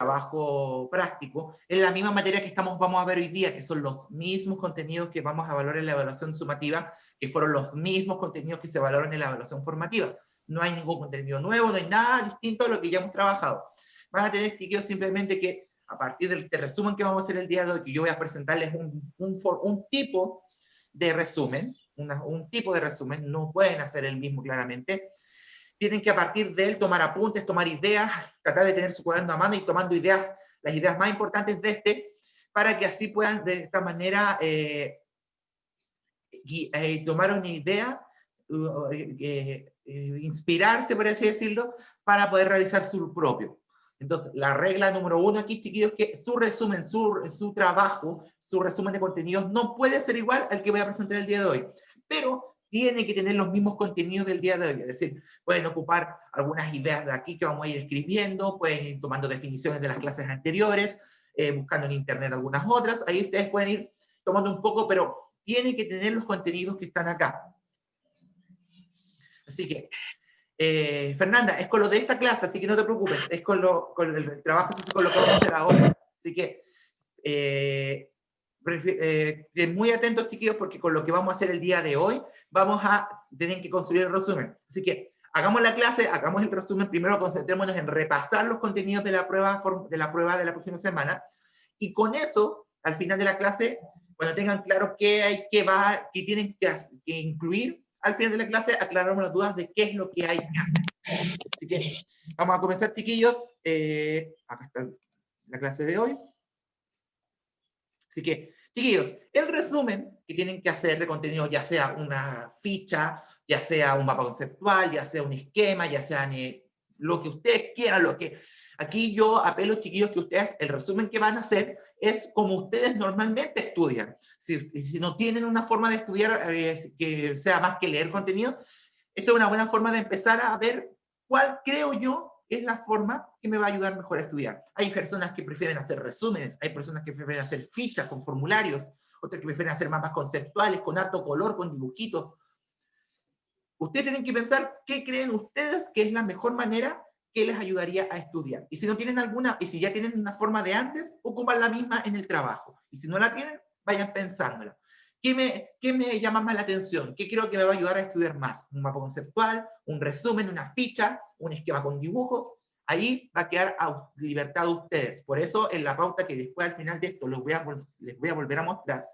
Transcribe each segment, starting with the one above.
trabajo práctico, en la misma materia que vamos a ver hoy día, que son los mismos contenidos que vamos a evaluar en la evaluación sumativa, que fueron los mismos contenidos que se evaluaron en la evaluación formativa. No hay ningún contenido nuevo, no hay nada distinto a lo que ya hemos trabajado. Van a tener, chiquillos, simplemente que a partir del resumen que vamos a hacer el día de hoy, que yo voy a presentarles un tipo de resumen, un tipo de resumen, no pueden hacer el mismo claramente. Tienen que a partir de él tomar apuntes, tomar ideas, tratar de tener su cuaderno a mano y tomando ideas, las ideas más importantes de este, para que así puedan de esta manera tomar una idea, inspirarse, por así decirlo, para poder realizar su propio. Entonces, la regla número 1 aquí, chiquillos, es que su resumen, su trabajo, su resumen de contenidos no puede ser igual al que voy a presentar el día de hoy, pero tiene que tener los mismos contenidos del día de hoy, es decir, pueden ocupar algunas ideas de aquí que vamos a ir escribiendo, pueden ir tomando definiciones de las clases anteriores, buscando en internet algunas otras, ahí ustedes pueden ir tomando un poco, pero tiene que tener los contenidos que están acá. Así que, Fernanda, es con lo de esta clase, así que no te preocupes, es con el trabajo, es con lo que vamos a hacer ahora. Así que, muy atentos, chiquillos, porque con lo que vamos a hacer el día de hoy, vamos a tener que construir el resumen. Así que, hagamos la clase, hagamos el resumen, primero concentrémonos en repasar los contenidos de la prueba de la próxima semana, y con eso, al final de la clase, cuando tengan claro qué tienen que incluir, al final de la clase aclaramos las dudas de qué es lo que hay que hacer. Así que vamos a comenzar, chiquillos. Acá está la clase de hoy. Así que, chiquillos, el resumen que tienen que hacer de contenido, ya sea una ficha, ya sea un mapa conceptual, ya sea un esquema, ya sea lo que ustedes quieran, aquí yo apelo, chiquillos, que ustedes, el resumen que van a hacer es como ustedes normalmente estudian. Si no tienen una forma de estudiar que sea más que leer contenido, esto es una buena forma de empezar a ver cuál creo yo es la forma que me va a ayudar mejor a estudiar. Hay personas que prefieren hacer resúmenes, hay personas que prefieren hacer fichas con formularios, otras que prefieren hacer mapas conceptuales con harto color, con dibujitos. Ustedes tienen que pensar qué creen ustedes que es la mejor manera que les ayudaría a estudiar. Y si no tienen alguna, y si ya tienen una forma de antes, ocupan la misma en el trabajo. Y si no la tienen, vayan pensándola. ¿Qué me llama más la atención? ¿Qué creo que me va a ayudar a estudiar más? ¿Un mapa conceptual? ¿Un resumen? ¿Una ficha? ¿Un esquema con dibujos? Ahí va a quedar a libertad de ustedes. Por eso, en la pauta que después al final de esto les voy a volver a mostrar,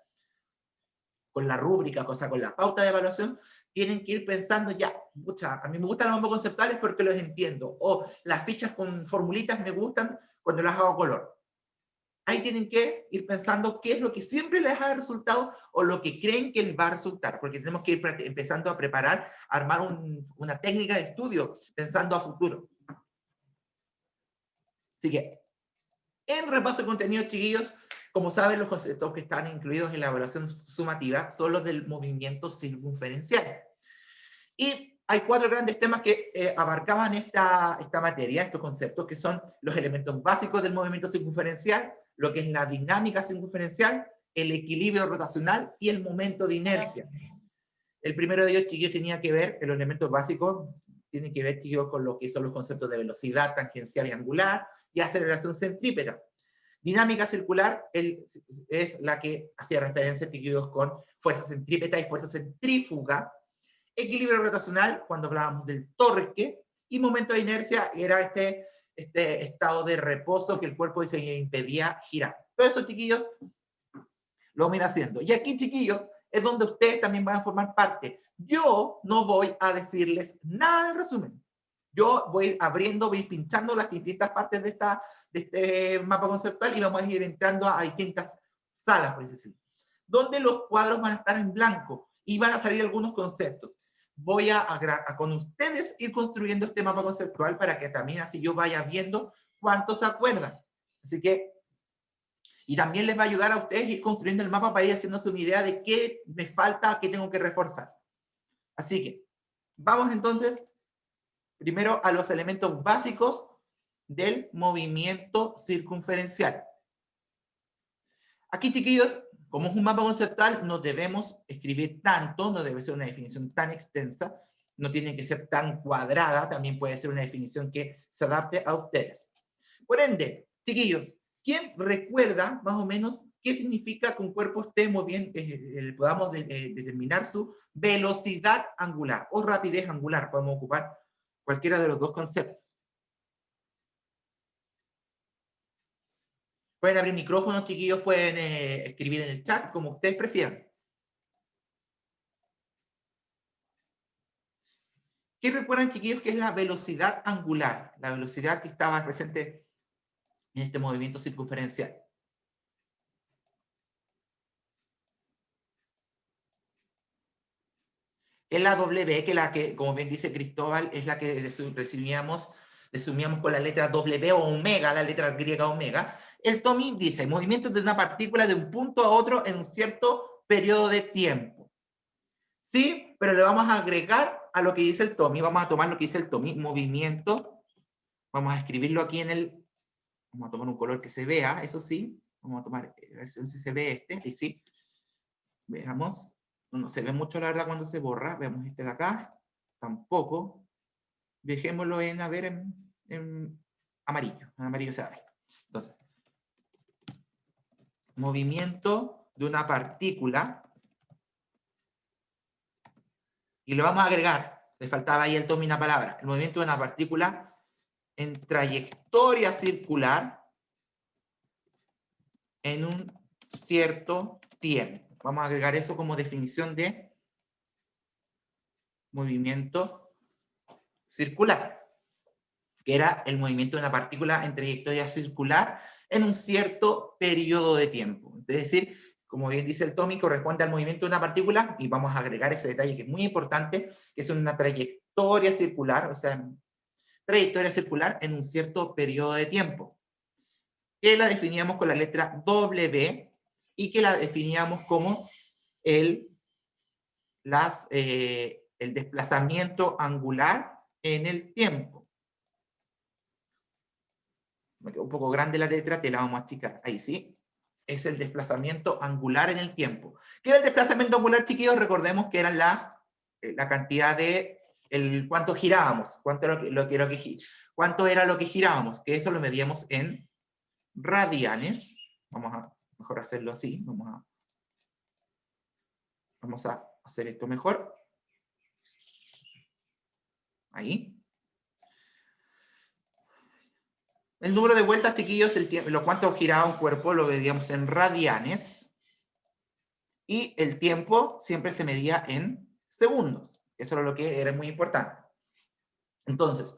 con la rúbrica, con la pauta de evaluación, tienen que ir pensando ya, a mí me gustan los mapas conceptuales porque los entiendo, o las fichas con formulitas me gustan cuando las hago color. Ahí tienen que ir pensando qué es lo que siempre les ha resultado o lo que creen que les va a resultar, porque tenemos que ir empezando a preparar, a armar una técnica de estudio pensando a futuro. Así que, en repaso de contenido, chiquillos, como saben, los conceptos que están incluidos en la evaluación sumativa son los del movimiento circunferencial. Y hay 4 grandes temas que abarcaban esta materia, estos conceptos, que son los elementos básicos del movimiento circunferencial, lo que es la dinámica circunferencial, el equilibrio rotacional y el momento de inercia. El primero de ellos, chiquillos, tenía que ver, los elementos básicos, tienen que ver, chiquillos, con lo que son los conceptos de velocidad tangencial y angular y aceleración centrípeta. Dinámica circular es la que hacía referencia, chiquillos, con fuerza centrípeta y fuerza centrífuga. Equilibrio rotacional, cuando hablábamos del torque, y momento de inercia era este estado de reposo que el cuerpo se impedía girar. Todo eso, chiquillos, lo vamos a ir haciendo. Y aquí, chiquillos, es donde ustedes también van a formar parte. Yo no voy a decirles nada del resumen. Yo voy a ir abriendo, voy a ir pinchando las distintas partes de este mapa conceptual y vamos a ir entrando a distintas salas, por decirlo, donde los cuadros van a estar en blanco y van a salir algunos conceptos. Voy con ustedes ir construyendo este mapa conceptual para que también así yo vaya viendo cuántos se acuerdan. Así que, y también les va a ayudar a ustedes a ir construyendo el mapa para ir haciéndose una idea de qué me falta, qué tengo que reforzar. Así que, vamos entonces primero a los elementos básicos del movimiento circunferencial. Aquí, chiquillos, como es un mapa conceptual, no debemos escribir tanto, no debe ser una definición tan extensa, no tiene que ser tan cuadrada, también puede ser una definición que se adapte a ustedes. Por ende, Chiquillos, ¿quién recuerda más o menos qué significa que un cuerpo esté moviendo, podamos determinar su velocidad angular o rapidez angular? Podemos ocupar cualquiera de los dos conceptos. Pueden abrir micrófonos, chiquillos, pueden escribir en el chat, como ustedes prefieran. ¿Qué recuerdan, chiquillos, que es la velocidad angular? La velocidad que estaba presente en este movimiento circunferencial. Es la W, que la que, como bien dice Cristóbal, es la que resumíamos con la letra W o omega, la letra griega omega. El Tommy dice, movimientos de una partícula de un punto a otro en un cierto periodo de tiempo. Sí, pero le vamos a agregar a lo que dice el Tommy, vamos a tomar lo que dice el Tommy, movimiento, vamos a escribirlo aquí en el, vamos a tomar un color que se vea, eso sí, vamos a tomar, a ver si se ve este, y sí, veamos, no se ve mucho la verdad cuando se borra, veamos este de acá, tampoco, dejémoslo en, a ver, en amarillo se ve. Entonces, movimiento de una partícula, y lo vamos a agregar, le faltaba ahí el Tommy una palabra, el movimiento de una partícula en trayectoria circular en un cierto tiempo. Vamos a agregar eso como definición de movimiento circular, que era el movimiento de una partícula en trayectoria circular en un cierto periodo de tiempo. Es decir, como bien dice el Tommy, corresponde al movimiento de una partícula, y vamos a agregar ese detalle que es muy importante, que es una trayectoria circular, o sea, trayectoria circular en un cierto periodo de tiempo, que la definíamos con la letra W y que la definíamos como el desplazamiento angular en el tiempo. Me quedó un poco grande la letra, te la vamos a achicar. Ahí sí. Es el desplazamiento angular en el tiempo. ¿Qué era el desplazamiento angular, chiquillos? Recordemos que eran la cantidad de cuánto girábamos, cuánto era lo que girábamos, que eso lo medíamos en radianes. Vamos a mejor hacerlo así. Vamos a hacer esto mejor. Ahí. El número de vueltas, chiquillos, lo cuánto giraba un cuerpo, lo medíamos en radianes. Y el tiempo siempre se medía en segundos. Eso era lo que era muy importante. Entonces,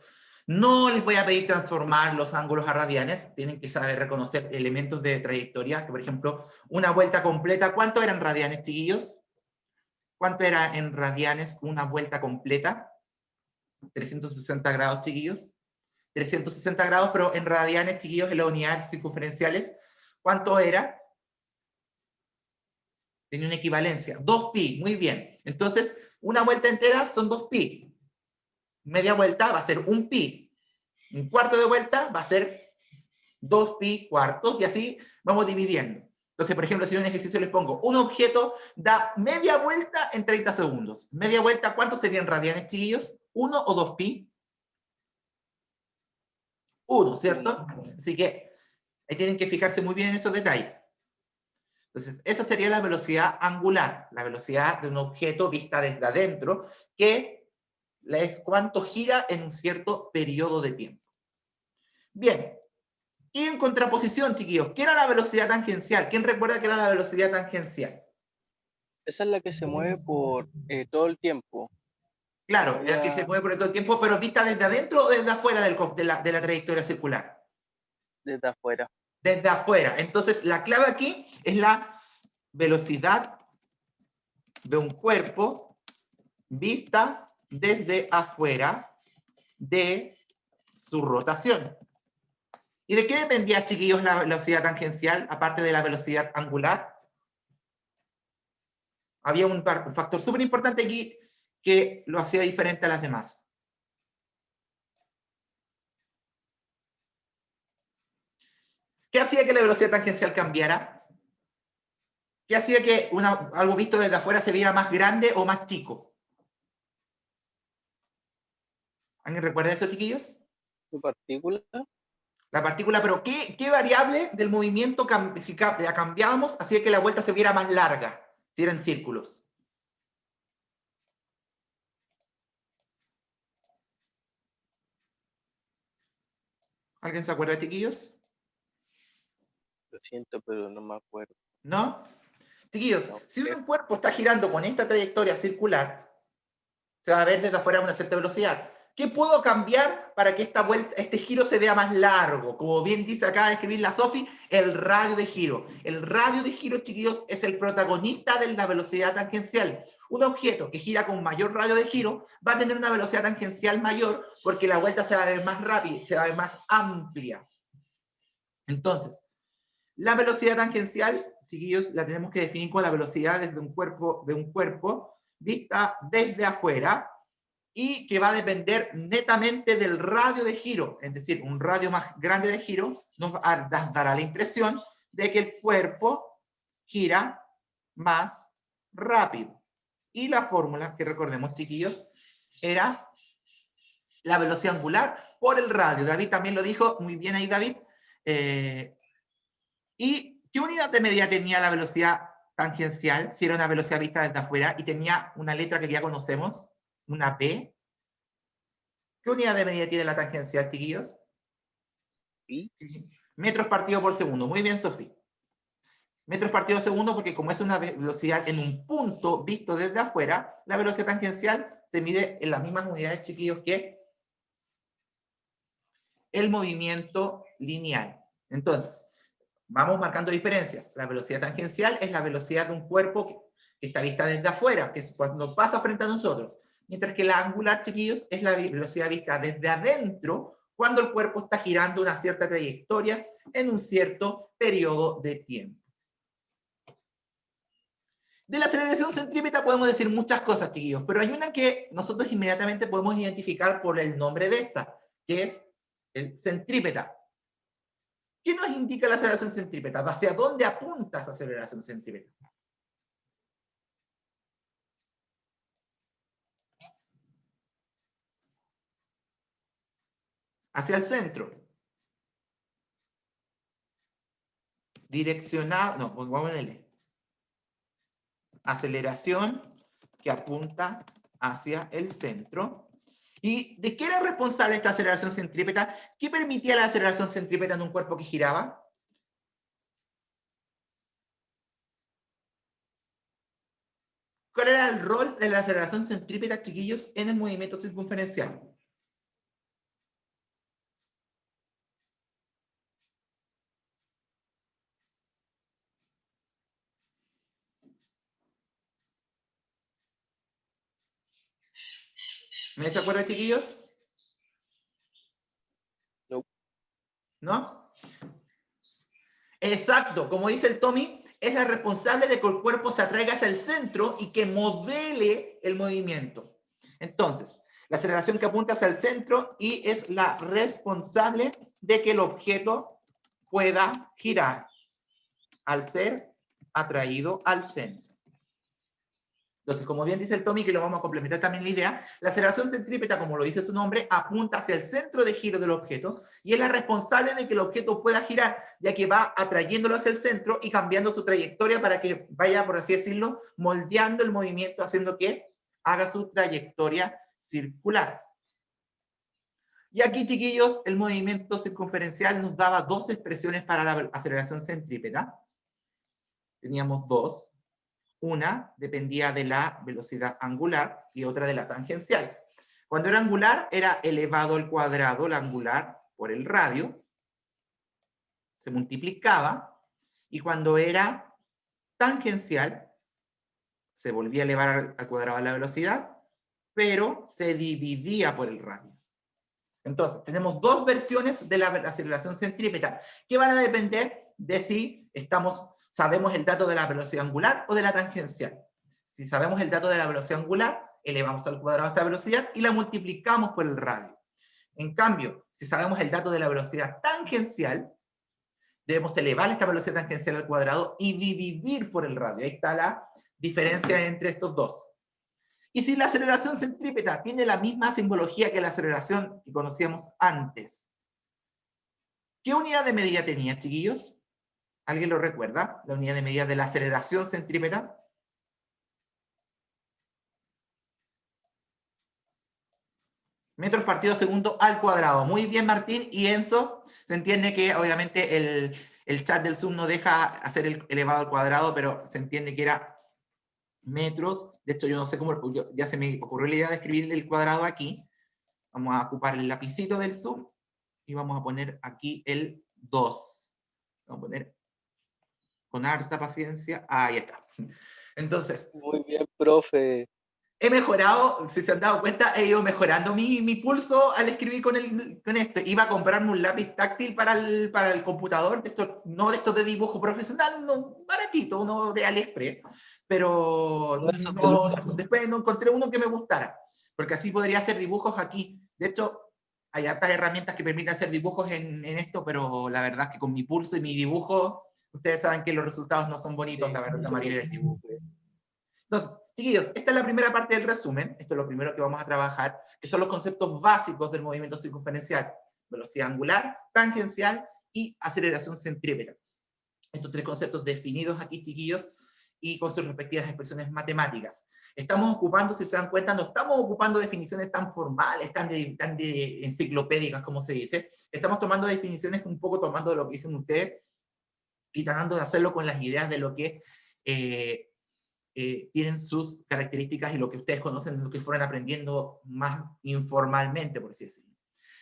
no les voy a pedir transformar los ángulos a radianes. Tienen que saber reconocer elementos de trayectoria. Que, por ejemplo, una vuelta completa. ¿Cuánto eran radianes, chiquillos? ¿Cuánto era en radianes una vuelta completa? 360 grados, chiquillos. 360 grados, pero en radianes, chiquillos, en las unidades circunferenciales, ¿cuánto era? Tiene una equivalencia, 2pi, muy bien. Entonces, una vuelta entera son 2pi. Media vuelta va a ser 1pi. Un cuarto de vuelta va a ser 2pi cuartos, y así vamos dividiendo. Entonces, por ejemplo, si en un ejercicio les pongo, un objeto da media vuelta en 30 segundos. Media vuelta, ¿cuánto serían radianes, chiquillos? ¿1 o 2pi? 1, ¿cierto? Así que ahí tienen que fijarse muy bien en esos detalles. Entonces, esa sería la velocidad angular, la velocidad de un objeto vista desde adentro, que es cuánto gira en un cierto periodo de tiempo. Bien, y en contraposición, chiquillos, ¿qué era la velocidad tangencial? ¿Quién recuerda qué era la velocidad tangencial? Esa es la que se mueve por todo el tiempo. Claro, la que se mueve por todo el tiempo, pero vista desde adentro o desde afuera de la trayectoria circular. Desde afuera. Desde afuera. Entonces, la clave aquí es la velocidad de un cuerpo vista desde afuera de su rotación. ¿Y de qué dependía, chiquillos, la velocidad tangencial, aparte de la velocidad angular? Había un factor súper importante aquí que lo hacía diferente a las demás. ¿Qué hacía que la velocidad tangencial cambiara? ¿Qué hacía que algo visto desde afuera se viera más grande o más chico? ¿Alguien recuerda eso, chiquillos? ¿Tu partícula? La partícula, pero ¿qué variable del movimiento si la cambiábamos hacía que la vuelta se viera más larga, si eran círculos? ¿Alguien se acuerda, chiquillos? Lo siento, pero no me acuerdo. ¿No? Chiquillos, No. si un cuerpo está girando con esta trayectoria circular, se va a ver desde afuera a una cierta velocidad. ¿Qué puedo cambiar para que esta vuelta, este giro se vea más largo? Como bien dice acá de escribir la Sofi, el radio de giro. El radio de giro, chiquillos, es el protagonista de la velocidad tangencial. Un objeto que gira con mayor radio de giro va a tener una velocidad tangencial mayor porque la vuelta se va a ver más rápida, se va a ver más amplia. Entonces, la velocidad tangencial, chiquillos, la tenemos que definir con la velocidad de un cuerpo vista desde afuera, y que va a depender netamente del radio de giro, es decir, un radio más grande de giro nos dará la impresión de que el cuerpo gira más rápido. Y la fórmula, que recordemos, chiquillos, era la velocidad angular por el radio. David también lo dijo, muy bien ahí, David. ¿Y qué unidad de medida tenía la velocidad tangencial, si era una velocidad vista desde afuera, y tenía una letra que ya conocemos, una P? ¿Qué unidad de medida tiene la tangencial, chiquillos? ¿Y? Metros partido por segundo. Muy bien, Sofía. Metros partido por segundo, porque como es una velocidad en un punto visto desde afuera, la velocidad tangencial se mide en las mismas unidades, chiquillos, que el movimiento lineal. Entonces, vamos marcando diferencias. La velocidad tangencial es la velocidad de un cuerpo que está vista desde afuera, que es cuando pasa frente a nosotros. Mientras que la angular, chiquillos, es la velocidad vista desde adentro, cuando el cuerpo está girando una cierta trayectoria en un cierto periodo de tiempo. De la aceleración centrípeta podemos decir muchas cosas, chiquillos, pero hay una que nosotros inmediatamente podemos identificar por el nombre de esta, que es el centrípeta. ¿Qué nos indica la aceleración centrípeta? ¿Hacia dónde apunta esa aceleración centrípeta? Hacia el centro. Direccionado, no, pues vamos a ponerle. Aceleración que apunta hacia el centro. ¿Y de qué era responsable esta aceleración centrípeta? ¿Qué permitía la aceleración centrípeta en un cuerpo que giraba? ¿Cuál era el rol de la aceleración centrípeta, chiquillos, en el movimiento circunferencial? ¿Me se acuerdan, chiquillos? No. ¿No? Exacto, como dice el Tommy, es la responsable de que el cuerpo se atraiga hacia el centro y que modele el movimiento. Entonces, la aceleración que apunta hacia el centro y es la responsable de que el objeto pueda girar al ser atraído al centro. Entonces, como bien dice el Tommy, que lo vamos a complementar también la idea, la aceleración centrípeta, como lo dice su nombre, apunta hacia el centro de giro del objeto y es la responsable de que el objeto pueda girar, ya que va atrayéndolo hacia el centro y cambiando su trayectoria para que vaya, por así decirlo, moldeando el movimiento, haciendo que haga su trayectoria circular. Y aquí, chiquillos, el movimiento circunferencial nos daba dos expresiones para la aceleración centrípeta. Teníamos dos. Una dependía de la velocidad angular y otra de la tangencial. Cuando era angular, era elevado al cuadrado, la angular, por el radio, se multiplicaba, y cuando era tangencial, se volvía a elevar al cuadrado la velocidad, pero se dividía por el radio. Entonces, tenemos dos versiones de la aceleración centrípeta, que van a depender de si sabemos el dato de la velocidad angular o de la tangencial. Si sabemos el dato de la velocidad angular, elevamos al cuadrado esta velocidad y la multiplicamos por el radio. En cambio, si sabemos el dato de la velocidad tangencial, debemos elevar esta velocidad tangencial al cuadrado y dividir por el radio. Ahí está la diferencia entre estos dos. Y si la aceleración centrípeta tiene la misma simbología que la aceleración que conocíamos antes, ¿Qué unidad de medida tenía, chiquillos? ¿Alguien lo recuerda? La unidad de medida de la aceleración centrípeta. Metros partido segundo al cuadrado. Muy bien, Martín y Enzo. Se entiende que obviamente el chat del Zoom no deja hacer el elevado al cuadrado, pero se entiende que era metros. De hecho, yo no sé cómo, ya se me ocurrió la idea de escribir el cuadrado aquí. Vamos a ocupar el lapicito del Zoom y vamos a poner aquí el 2. Vamos a poner con harta paciencia. Ahí está. Entonces, Muy bien, profe. he mejorado, si se han dado cuenta, he ido mejorando mi pulso al escribir con esto. Iba a comprarme un lápiz táctil para el computador, no de estos de dibujo profesional, uno baratito, uno de AliExpress, pero No es de lujo. después no encontré uno que me gustara, porque así podría hacer dibujos aquí. De hecho, hay hartas herramientas que permiten hacer dibujos en esto, pero la verdad es que con mi pulso y mi dibujo, ustedes saben que los resultados no son bonitos, la verdad, María, el dibujo. Entonces, chiquillos, esta es la primera parte del resumen, esto es lo primero que vamos a trabajar, que son los conceptos básicos del movimiento circunferencial: velocidad angular, tangencial y aceleración centrípeta. Estos tres conceptos definidos aquí, chiquillos, y con sus respectivas expresiones matemáticas. Estamos ocupando, si se dan cuenta, no estamos ocupando definiciones tan formales, tan de enciclopédicas, como se dice. Estamos tomando definiciones un poco tomando de lo que dicen ustedes y tratando de hacerlo con las ideas de lo que tienen sus características y lo que ustedes conocen, lo que fueron aprendiendo más informalmente, por así decirlo.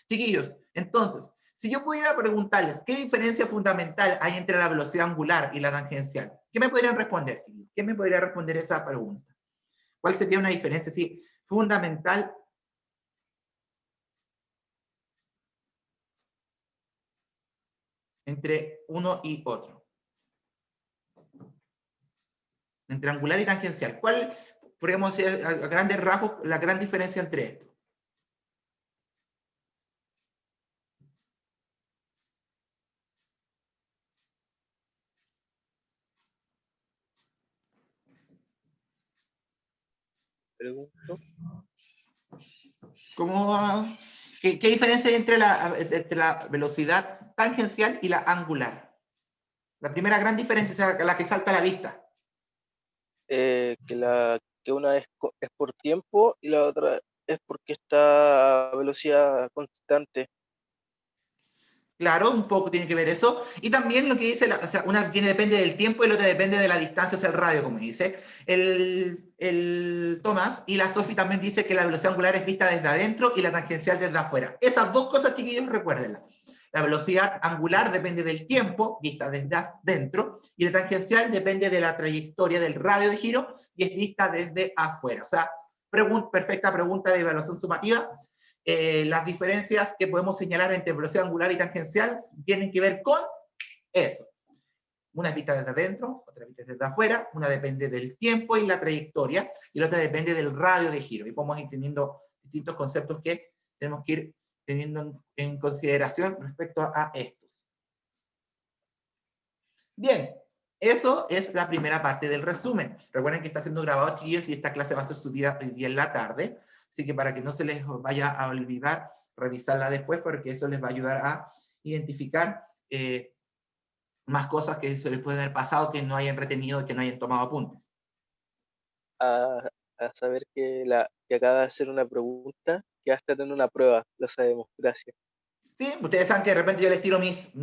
Chiquillos, entonces, si yo pudiera preguntarles qué diferencia fundamental hay entre la velocidad angular y la tangencial, ¿qué me podrían responder, chiquillos? ¿Qué me podría responder esa pregunta? ¿Cuál sería una diferencia fundamental entre uno y otro? Entre angular y tangencial. ¿Cuál, podríamos decir a grandes rasgos, la gran diferencia entre esto? Pregunto. ¿Qué diferencia hay entre la velocidad tangencial y la angular? La primera gran diferencia es la que salta a la vista. Que una es por tiempo y la otra es porque está a velocidad constante. Claro, un poco tiene que ver eso. Y también lo que dice, o sea, una depende del tiempo y la otra depende de la distancia hacia el radio, como dice el Tomás. Y la Sofi también dice que la velocidad angular es vista desde adentro y la tangencial desde afuera. Esas dos cosas, chiquillos, recuérdenlas. La velocidad angular depende del tiempo, vista desde adentro, y la tangencial depende de la trayectoria del radio de giro y es vista desde afuera. O sea, perfecta pregunta de evaluación sumativa. Las diferencias que podemos señalar entre velocidad angular y tangencial tienen que ver con eso. Una es vista desde adentro, otra vista desde afuera, una depende del tiempo y la trayectoria, y la otra depende del radio de giro. Y podemos ir teniendo distintos conceptos que tenemos que ir teniendo en consideración respecto a estos. Bien, eso es la primera parte del resumen. Recuerden que está siendo grabado, chiquillos, y esta clase va a ser subida el día en la tarde. Así que para que no se les vaya a olvidar, revisarla después, porque eso les va a ayudar a identificar más cosas que se les pueden haber pasado, que no hayan retenido, que no hayan tomado apuntes. A saber que acaba de hacer una pregunta que va a estar en una prueba, lo sabemos, gracias. Sí, ustedes saben que de repente yo les tiro mis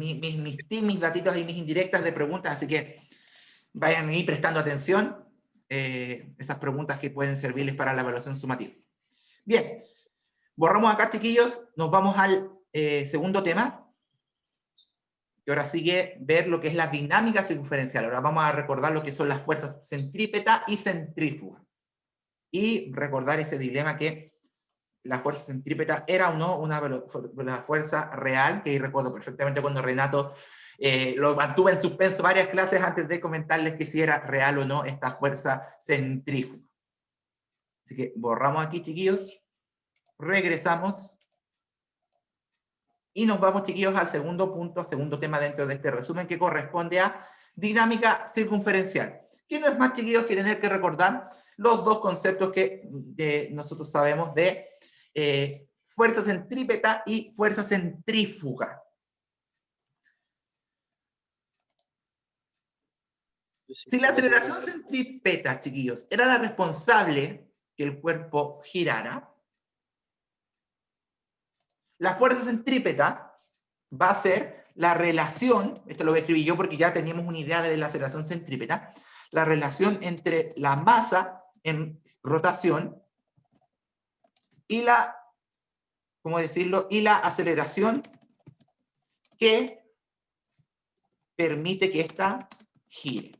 datitos y mis indirectas de preguntas, así que vayan ahí prestando atención, esas preguntas que pueden servirles para la evaluación sumativa. Bien, borramos acá, chiquillos, nos vamos al segundo tema, que ahora sigue ver lo que es la dinámica circunferencial. Ahora vamos a recordar lo que son las fuerzas centrípeta y centrífuga. Y recordar ese dilema que la fuerza centrípeta era o no una fuerza real, que recuerdo perfectamente cuando Renato lo mantuvo en suspenso varias clases antes de comentarles que si era real o no esta fuerza centrífuga. Así que borramos aquí, chiquillos, regresamos y nos vamos, chiquillos, al segundo punto, al segundo tema dentro de este resumen, que corresponde a dinámica circunferencial. Que no es más, chiquillos, que tener que recordar los dos conceptos que nosotros sabemos de fuerza centrípeta y fuerza centrífuga. Si la aceleración centrípeta, chiquillos, era la responsable que el cuerpo girara, la fuerza centrípeta va a ser la relación, esto lo voy a escribir yo porque ya teníamos una idea de la aceleración centrípeta, la relación entre la masa en rotación y la, ¿cómo decirlo? Y la aceleración que permite que ésta gire.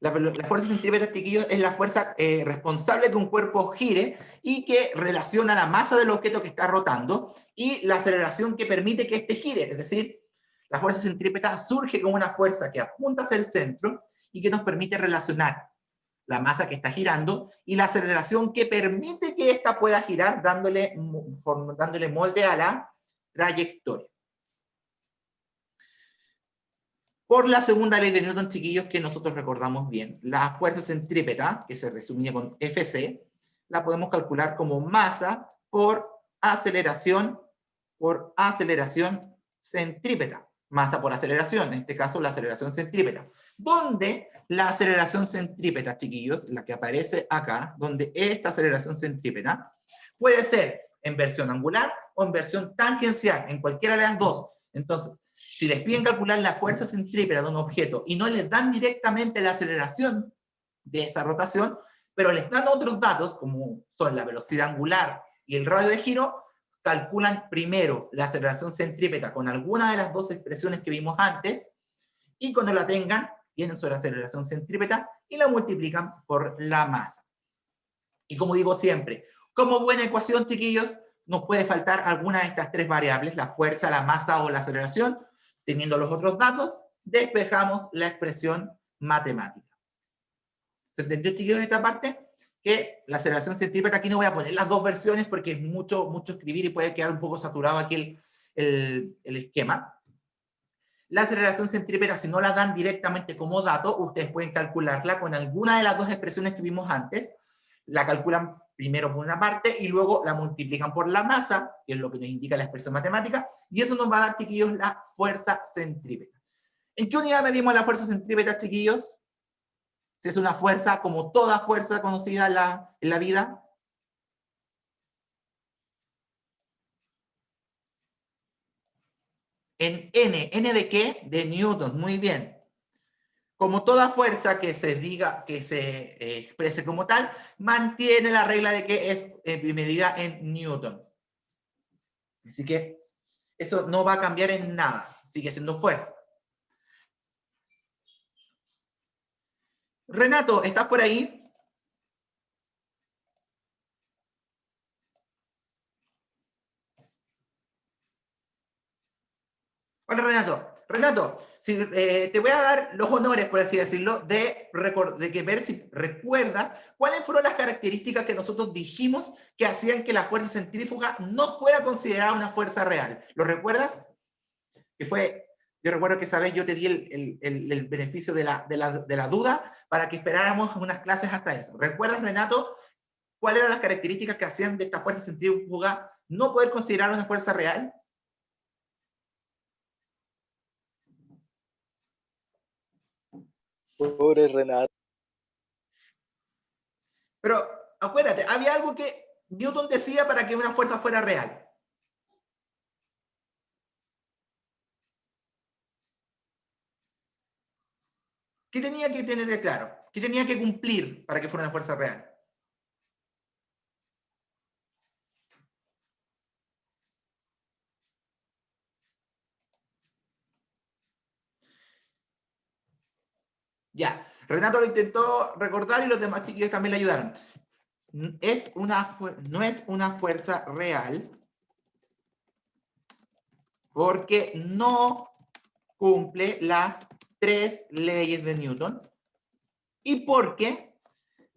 La fuerza centrípeta, chiquillos, es la fuerza responsable que un cuerpo gire y que relaciona la masa del objeto que está rotando y la aceleración que permite que éste gire. Es decir, la fuerza centrípeta surge como una fuerza que apunta hacia el centro y que nos permite relacionar la masa que está girando y la aceleración que permite que ésta pueda girar dándole molde a la trayectoria. Por la segunda ley de Newton, chiquillos, que nosotros recordamos bien, la fuerza centrípeta, que se resumía con Fc, la podemos calcular como masa por aceleración centrípeta. Masa por aceleración, en este caso la aceleración centrípeta. Donde la aceleración centrípeta, chiquillos, la que aparece acá, donde esta aceleración centrípeta, puede ser en versión angular o en versión tangencial, en cualquiera de las dos. Entonces, si les piden calcular la fuerza centrípeta de un objeto y no les dan directamente la aceleración de esa rotación, pero les dan otros datos, como son la velocidad angular y el radio de giro, calculan primero la aceleración centrípeta con alguna de las dos expresiones que vimos antes, y cuando la tengan, tienen su aceleración centrípeta y la multiplican por la masa. Y como digo siempre, como buena ecuación, chiquillos, nos puede faltar alguna de estas tres variables, la fuerza, la masa o la aceleración. Teniendo los otros datos, despejamos la expresión matemática. ¿Se entendió, chiquillos, esta parte? Que la aceleración centrípeta, aquí no voy a poner las dos versiones porque es mucho escribir y puede quedar un poco saturado aquí el esquema. La aceleración centrípeta, si no la dan directamente como dato, ustedes pueden calcularla con alguna de las dos expresiones que vimos antes. La calculan primero por una parte y luego la multiplican por la masa, que es lo que nos indica la expresión matemática, y eso nos va a dar, chiquillos, la fuerza centrípeta. ¿En qué unidad medimos la fuerza centrípeta, chiquillos? Si es una fuerza como toda fuerza conocida en la vida. En N. ¿N de qué? De Newton. Muy bien. Como toda fuerza que se diga, que se exprese como tal, mantiene la regla de que es medida en Newton. Así que eso no va a cambiar en nada. Sigue siendo fuerza. Renato, ¿estás por ahí? Hola, Renato. Renato, si, te voy a dar los honores, por así decirlo, de que ver si recuerdas cuáles fueron las características que nosotros dijimos que hacían que la fuerza centrífuga no fuera considerada una fuerza real. ¿Lo recuerdas? Que fue, yo recuerdo que esa vez yo te di el beneficio de la duda para que esperáramos unas clases hasta eso. ¿Recuerdas, Renato, cuáles eran las características que hacían de esta fuerza centrífuga no poder considerar una fuerza real? Pobre Renato. Pero acuérdate, había algo que Newton decía para que una fuerza fuera real. ¿Qué tenía que tener de claro? ¿Qué tenía que cumplir para que fuera una fuerza real? Ya, Renato lo intentó recordar y los demás chiquillos también le ayudaron. No es una fuerza real porque no cumple las tres leyes de Newton y porque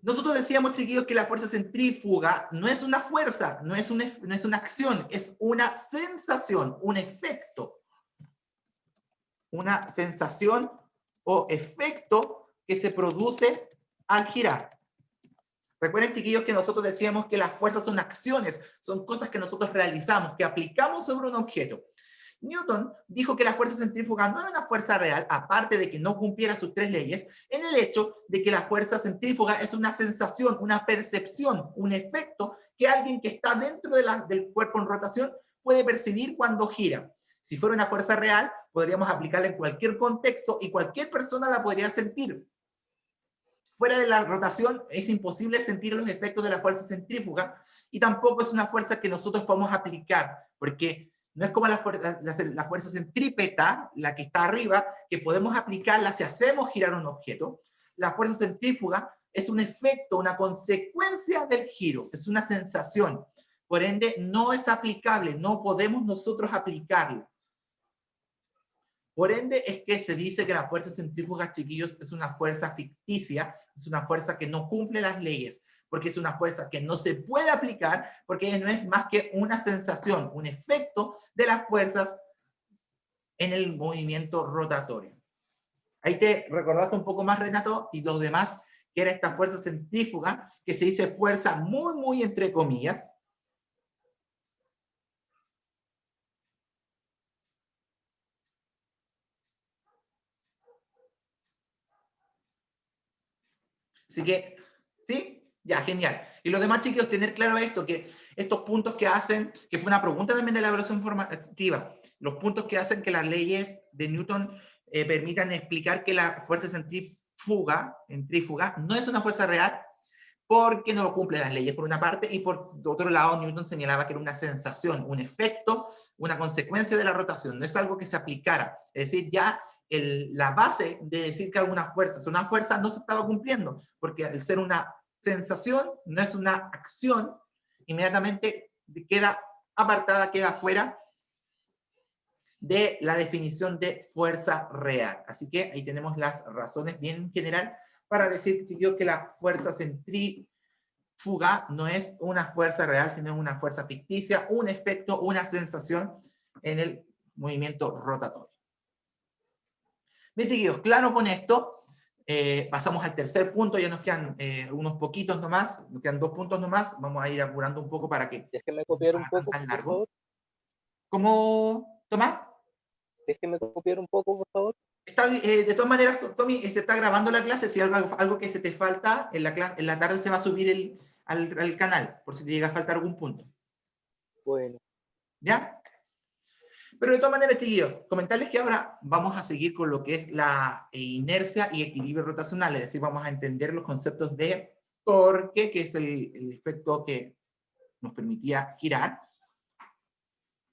nosotros decíamos, chiquillos, que la fuerza centrífuga no es una fuerza, no es una acción, es una sensación, un efecto. Una sensación o efecto que se produce al girar. Recuerden, chiquillos, que nosotros decíamos que las fuerzas son acciones, son cosas que nosotros realizamos, que aplicamos sobre un objeto. Newton dijo que la fuerza centrífuga no era una fuerza real, aparte de que no cumpliera sus 3 leyes, en el hecho de que la fuerza centrífuga es una sensación, una percepción, un efecto que alguien que está dentro del cuerpo en rotación puede percibir cuando gira. Si fuera una fuerza real, podríamos aplicarla en cualquier contexto y cualquier persona la podría sentir. Fuera de la rotación es imposible sentir los efectos de la fuerza centrífuga y tampoco es una fuerza que nosotros podemos aplicar, porque no es como la fuerza centrípeta, la que está arriba, que podemos aplicarla si hacemos girar un objeto. La fuerza centrífuga es un efecto, una consecuencia del giro, es una sensación. Por ende, no es aplicable, no podemos nosotros aplicarla. Por ende, es que se dice que la fuerza centrífuga, chiquillos, es una fuerza ficticia, es una fuerza que no cumple las leyes, porque es una fuerza que no se puede aplicar, porque no es más que una sensación, un efecto de las fuerzas en el movimiento rotatorio. Ahí te recordaste un poco más, Renato, y los demás, que era esta fuerza centrífuga, que se dice fuerza muy entre comillas. Así que, ¿sí? Ya, genial. Y los demás, chicos, tener claro esto, que estos puntos que hacen, que fue una pregunta también de la evaluación formativa, los puntos que hacen que las leyes de Newton permitan explicar que la fuerza centrífuga no es una fuerza real, porque no cumple las leyes por una parte, y por otro lado Newton señalaba que era una sensación, un efecto, una consecuencia de la rotación, no es algo que se aplicara. Es decir, ya la base de decir que alguna fuerza es una fuerza no se estaba cumpliendo, porque al ser una sensación, no es una acción, inmediatamente queda apartada, queda fuera de la definición de fuerza real. Así que ahí tenemos las razones bien en general para decir que la fuerza centrífuga no es una fuerza real, sino una fuerza ficticia, un efecto, una sensación en el movimiento rotatorio. Bien, chiquillos, claro con esto, pasamos al tercer punto, ya nos quedan unos poquitos nomás, nos quedan 2 puntos nomás, vamos a ir apurando un poco para que Déjeme copiar un poco, tan por largo. favor. ¿Cómo, Tomás? Déjeme copiar un poco, por favor. De todas maneras, Tommy, se está grabando la clase, si algo que se te falta, en la tarde se va a subir al canal, por si te llega a faltar algún punto. Bueno. ¿Ya? Pero de todas maneras, chiquillos, comentarles que ahora vamos a seguir con lo que es la inercia y equilibrio rotacional, es decir, vamos a entender los conceptos de torque, que es el efecto que nos permitía girar,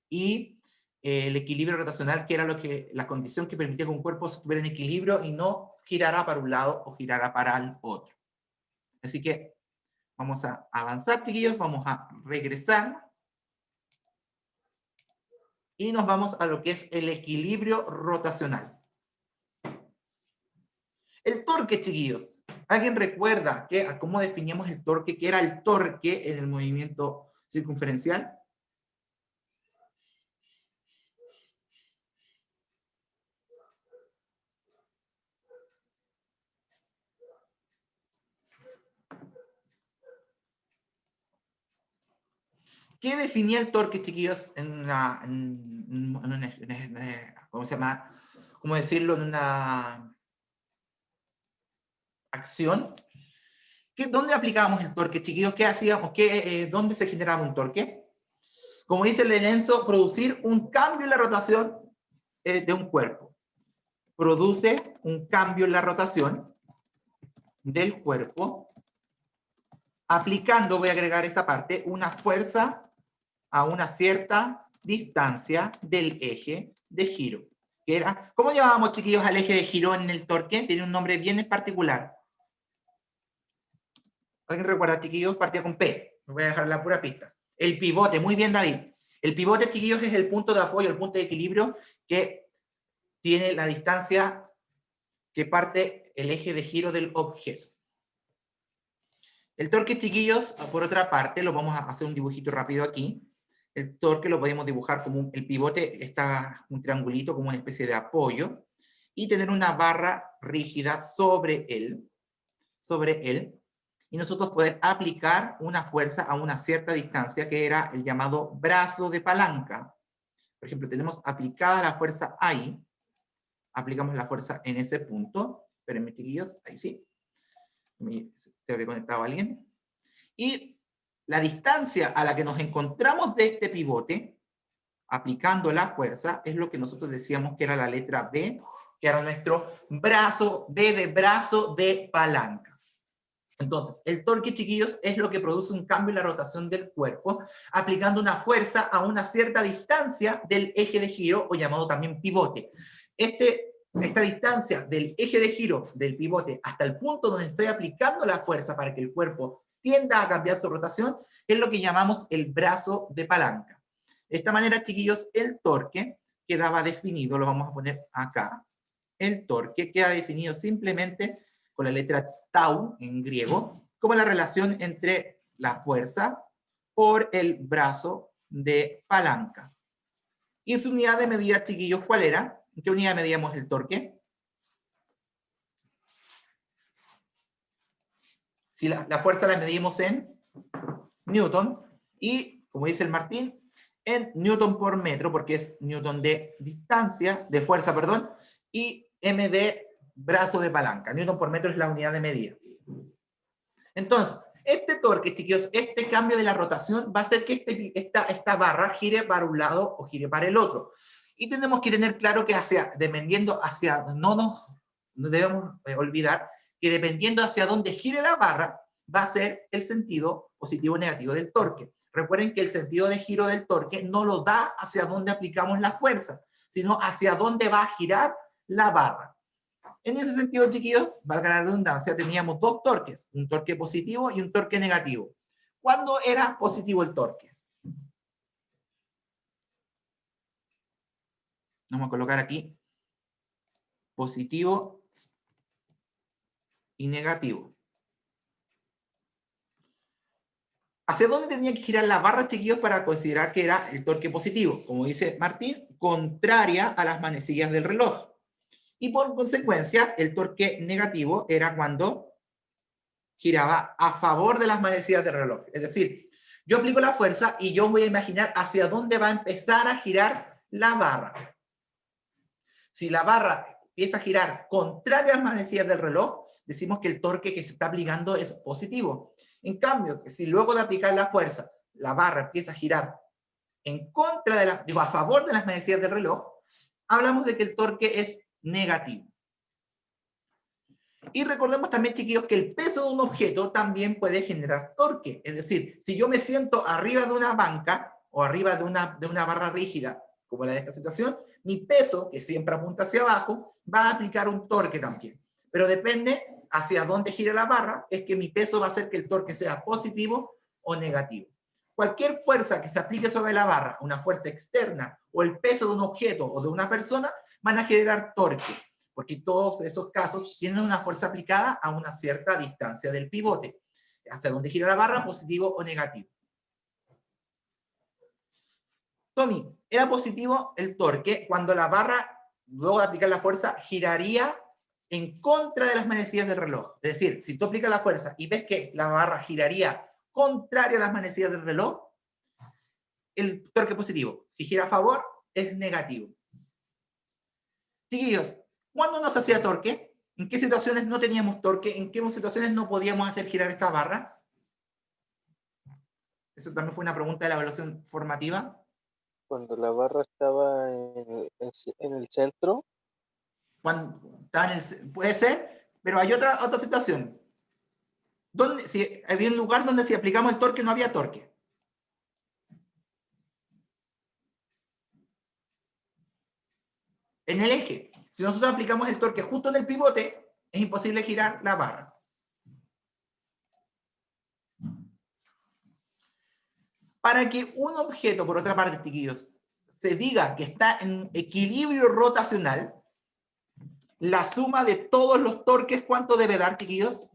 y el equilibrio rotacional, que era la condición que permitía que un cuerpo estuviera en equilibrio y no girara para un lado o girara para el otro. Así que vamos a avanzar, chiquillos, vamos a regresar y nos vamos a lo que es el equilibrio rotacional. El torque, chiquillos. ¿Alguien recuerda cómo definíamos el torque? ¿Qué era el torque en el movimiento circunferencial? ¿Qué definía el torque, chiquillos, ¿cómo se llama? ¿Cómo decirlo? En una acción. ¿Dónde aplicábamos el torque, chiquillos? ¿Qué hacíamos? ¿Dónde se generaba un torque? Como dice el Lenzo, producir un cambio en la rotación de un cuerpo. Produce un cambio en la rotación del cuerpo, aplicando, voy a agregar esa parte, una fuerza a una cierta distancia del eje de giro. ¿Cómo llamábamos, chiquillos, al eje de giro en el torque? Tiene un nombre bien particular. ¿Alguien recuerda, chiquillos? Partía con P. Me voy a dejar la pura pista. El pivote, muy bien, David. El pivote, chiquillos, es el punto de apoyo, el punto de equilibrio que tiene la distancia que parte el eje de giro del objeto. El torque, chiquillos, por otra parte, lo vamos a hacer un dibujito rápido aquí. El torque lo podemos dibujar como el pivote, está un triangulito como una especie de apoyo, y tener una barra rígida sobre él, y nosotros poder aplicar una fuerza a una cierta distancia, que era el llamado brazo de palanca. por ejemplo, tenemos aplicada la fuerza ahí, aplicamos la fuerza en ese punto, espérenme chiquillos, ahí sí, se había conectado alguien, y la distancia a la que nos encontramos de este pivote, aplicando la fuerza, es lo que nosotros decíamos que era la letra B, que era nuestro brazo, B de brazo de palanca. Entonces, el torque, chiquillos, es lo que produce un cambio en la rotación del cuerpo, aplicando una fuerza a una cierta distancia del eje de giro, o llamado también pivote. Esta distancia del eje de giro del pivote hasta el punto donde estoy aplicando la fuerza para que el cuerpo tienda a cambiar su rotación, es lo que llamamos el brazo de palanca. De esta manera, chiquillos, el torque quedaba definido, lo vamos a poner acá. El torque queda definido simplemente con la letra tau en griego, como la relación entre la fuerza por el brazo de palanca. ¿Y su unidad de medida, chiquillos, cuál era? ¿En qué unidad medíamos el torque? Si la fuerza la medimos en Newton, y, como dice el Martín, en Newton por metro, porque es Newton de distancia, de fuerza, perdón, y M de brazo de palanca. Newton por metro es la unidad de medida. Entonces, este torque, chiquillos, este cambio de la rotación va a hacer que esta barra gire para un lado o gire para el otro. Y tenemos que tener claro que no debemos olvidar que dependiendo hacia dónde gire la barra, va a ser el sentido positivo o negativo del torque. Recuerden que el sentido de giro del torque no lo da hacia dónde aplicamos la fuerza, sino hacia dónde va a girar la barra. En ese sentido, chiquillos, valga la redundancia, teníamos dos torques, un torque positivo y un torque negativo. ¿Cuándo era positivo el torque? Vamos a colocar aquí positivo y negativo. ¿Hacia dónde tenía que girar la barra, chiquillos, para considerar que era el torque positivo? Como dice Martín, contraria a las manecillas del reloj. Y por consecuencia, el torque negativo era cuando giraba a favor de las manecillas del reloj. Es decir, yo aplico la fuerza y yo voy a imaginar hacia dónde va a empezar a girar la barra. Si la barra empieza a girar contraria a las manecillas del reloj, decimos que el torque que se está aplicando es positivo. En cambio, si luego de aplicar la fuerza, la barra empieza a girar en contra de a favor de las manecillas del reloj, hablamos de que el torque es negativo. Y recordemos también, chiquillos, que el peso de un objeto también puede generar torque. Es decir, si yo me siento arriba de una banca o arriba de una barra rígida, como la de esta situación, mi peso, que siempre apunta hacia abajo, va a aplicar un torque también. Pero depende hacia dónde gire la barra, es que mi peso va a hacer que el torque sea positivo o negativo. Cualquier fuerza que se aplique sobre la barra, una fuerza externa o el peso de un objeto o de una persona, van a generar torque, porque todos esos casos tienen una fuerza aplicada a una cierta distancia del pivote, hacia donde gira la barra, positivo o negativo. Tommy, era positivo el torque cuando la barra, luego de aplicar la fuerza, giraría en contra de las manecillas del reloj. Es decir, si tú aplicas la fuerza y ves que la barra giraría contraria a las manecillas del reloj, el torque es positivo. Si gira a favor, es negativo. Chiquillos, ¿cuándo no se hacía torque? ¿En qué situaciones no teníamos torque? ¿En qué situaciones no podíamos hacer girar esta barra? Eso también fue una pregunta de la evaluación formativa. Cuando la barra estaba en el centro. Cuando estaba puede ser, pero hay otra situación. Si había un lugar donde si aplicamos el torque no había torque. En el eje. Si nosotros aplicamos el torque justo en el pivote, es imposible girar la barra. Para que un objeto, por otra parte, chiquillos, se diga que está en equilibrio rotacional, la suma de todos los torques, ¿cuánto debe dar, chiquillos?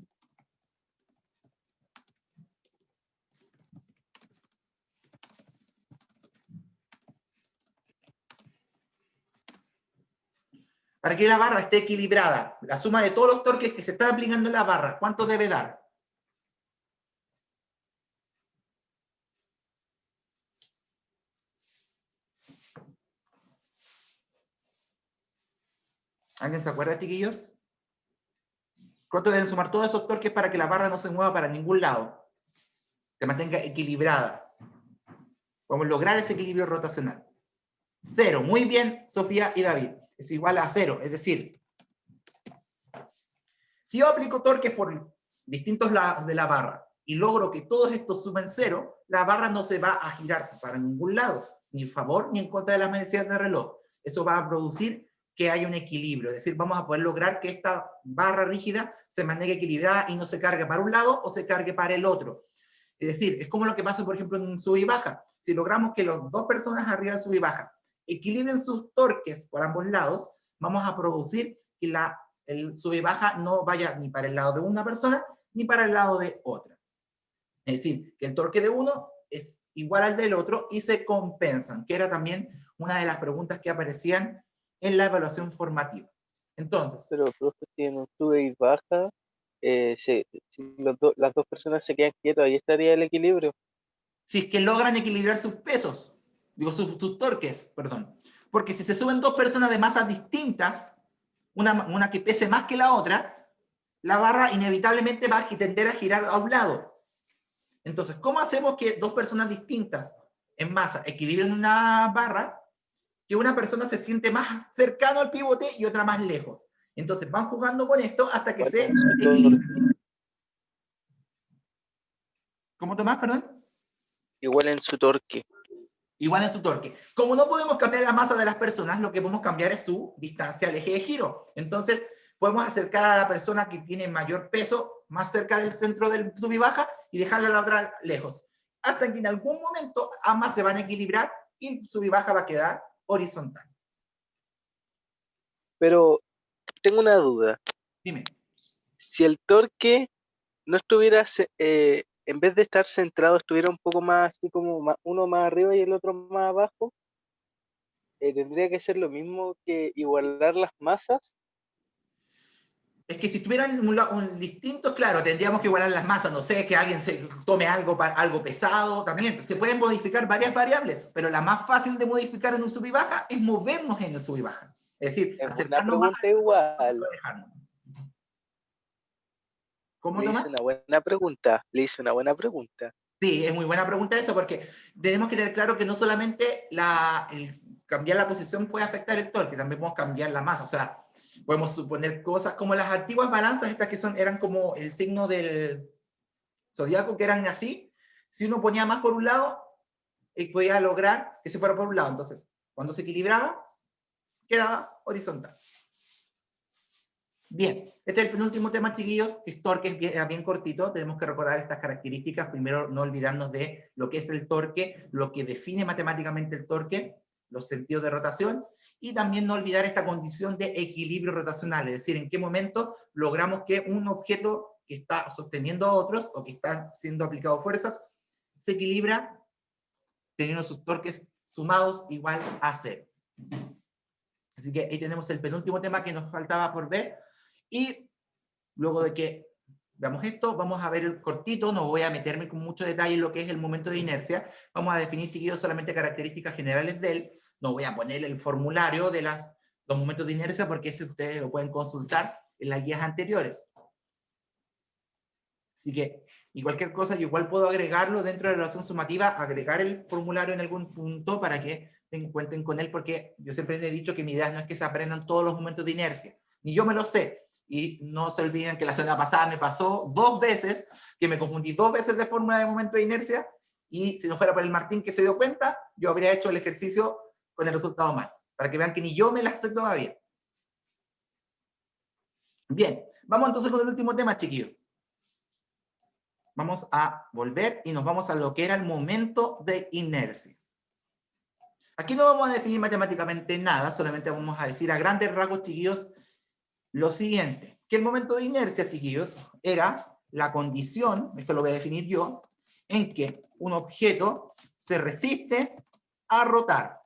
Para que la barra esté equilibrada, la suma de todos los torques que se están aplicando en la barra, ¿cuánto debe dar? ¿Alguien se acuerda, chiquillos? ¿Cuánto deben sumar todos esos torques para que la barra no se mueva para ningún lado? Se mantenga equilibrada. Podemos lograr ese equilibrio rotacional. 0. Muy bien, Sofía y David. Es igual a 0. Es decir, si yo aplico torques por distintos lados de la barra y logro que todos estos sumen 0, la barra no se va a girar para ningún lado, ni en favor ni en contra de las manecillas del reloj. Eso va a producir que haya un equilibrio. Es decir, vamos a poder lograr que esta barra rígida se mantenga equilibrada y no se cargue para un lado o se cargue para el otro. Es decir, es como lo que pasa, por ejemplo, en un sub y baja. Si logramos que las dos personas arriba del sub y baja equilibren sus torques por ambos lados, vamos a producir que el sub y baja no vaya ni para el lado de una persona ni para el lado de otra. Es decir, que el torque de uno es igual al del otro y se compensan, que era también una de las preguntas que aparecían en la evaluación formativa. Entonces, Pero, profe, si en un sube y baja, si las dos personas se quedan quietas, ahí estaría el equilibrio. si es que logran equilibrar sus pesos, digo, sus torques, perdón. Porque si se suben dos personas de masas distintas, una que pese más que la otra, la barra inevitablemente va a tender a girar a un lado. Entonces, ¿cómo hacemos que dos personas distintas en masa equilibren una barra? Que una persona se siente más cercano al pivote y otra más lejos. Entonces van jugando con esto hasta que se equilibren. ¿Cómo Tomás, perdón? Igual en su torque. Igual en su torque. Como no podemos cambiar la masa de las personas, lo que podemos cambiar es su distancia al eje de giro. Entonces, podemos acercar a la persona que tiene mayor peso más cerca del centro del sub y baja y dejarla a la otra lejos. Hasta que en algún momento ambas se van a equilibrar y sub y baja va a quedar horizontal. Pero tengo una duda. Dime. Si el torque no estuviera, en vez de estar centrado, estuviera un poco más así como uno más arriba y el otro más abajo, tendría que ser lo mismo que igualar las masas. Es que si estuvieran distintos, claro, tendríamos que igualar las masas. No sé, que alguien se tome algo pesado. También se pueden modificar varias variables, pero la más fácil de modificar en un sub y baja es movernos en el sub y baja. Es decir, Es buena acercarnos más pregunta igual. o alejarnos. ¿Cómo, Le hice Tomás? una buena pregunta. Le hice una buena pregunta. Sí, es muy buena pregunta esa, porque tenemos que tener claro que no solamente cambiar la posición puede afectar el torque, también podemos cambiar la masa. O sea, podemos suponer cosas como las antiguas balanzas, estas que eran como el signo del zodiaco, que eran así. Si uno ponía más por un lado, podía lograr que se fuera por un lado. Entonces, cuando se equilibraba, quedaba horizontal. Bien, este es el penúltimo tema, chiquillos, que es torque, es bien cortito. Tenemos que recordar estas características. Primero, no olvidarnos de lo que es el torque, lo que define matemáticamente el torque, los sentidos de rotación, y también no olvidar esta condición de equilibrio rotacional, es decir, en qué momento logramos que un objeto que está sosteniendo a otros, o que está siendo aplicado fuerzas, se equilibra teniendo sus torques sumados igual a 0. Así que ahí tenemos el penúltimo tema que nos faltaba por ver. Y luego de que veamos esto, vamos a ver el cortito, no voy a meterme con mucho detalle en lo que es el momento de inercia, vamos a definir, chiquillos, solamente características generales de él, no voy a poner el formulario de los momentos de inercia, porque ese ustedes lo pueden consultar en las guías anteriores. Así que, y cualquier cosa, yo igual puedo agregarlo dentro de la evaluación sumativa, agregar el formulario en algún punto para que cuenten con él, porque yo siempre les he dicho que mi idea no es que se aprendan todos los momentos de inercia, ni yo me lo sé. Y no se olviden que la semana pasada me pasó 2 veces, que me confundí 2 veces de fórmula de momento de inercia, y si no fuera por el Martín que se dio cuenta, yo habría hecho el ejercicio con el resultado mal, para que vean que ni yo me la sé todavía. Bien, vamos entonces con el último tema, chiquillos. Vamos a volver y nos vamos a lo que era el momento de inercia. Aquí no vamos a definir matemáticamente nada, solamente vamos a decir a grandes rasgos, chiquillos, lo siguiente, que el momento de inercia, chiquillos, era la condición, esto lo voy a definir yo, en que un objeto se resiste a rotar.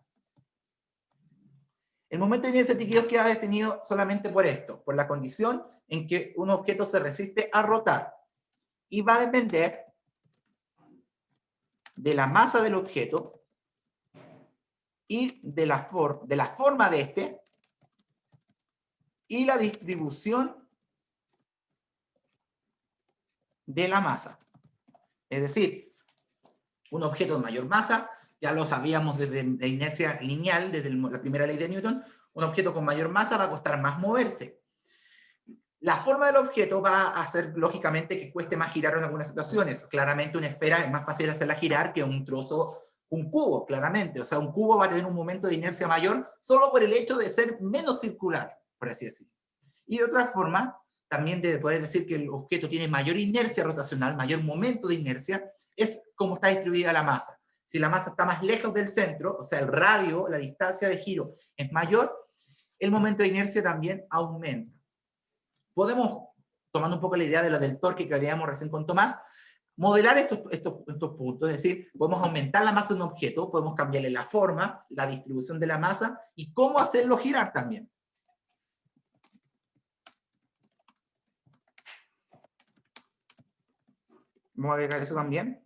El momento de inercia, chiquillos, queda definido solamente por esto, por la condición en que un objeto se resiste a rotar. Y va a depender de la masa del objeto y de la forma de este y la distribución de la masa. Es decir, un objeto de mayor masa, ya lo sabíamos desde la inercia lineal, desde la primera ley de Newton, un objeto con mayor masa va a costar más moverse. La forma del objeto va a hacer, lógicamente, que cueste más girar en algunas situaciones. Claramente una esfera es más fácil hacerla girar que un trozo, un cubo, claramente. O sea, un cubo va a tener un momento de inercia mayor solo por el hecho de ser menos circular, por así decirlo. Y de otra forma, también de poder decir que el objeto tiene mayor inercia rotacional, mayor momento de inercia, es como está distribuida la masa. Si la masa está más lejos del centro, o sea, el radio, la distancia de giro es mayor, el momento de inercia también aumenta. Podemos, tomando un poco la idea de lo del torque que habíamos recién con Tomás, modelar estos puntos, es decir, podemos aumentar la masa de un objeto, podemos cambiarle la forma, la distribución de la masa y cómo hacerlo girar también. Vamos a agregar eso también.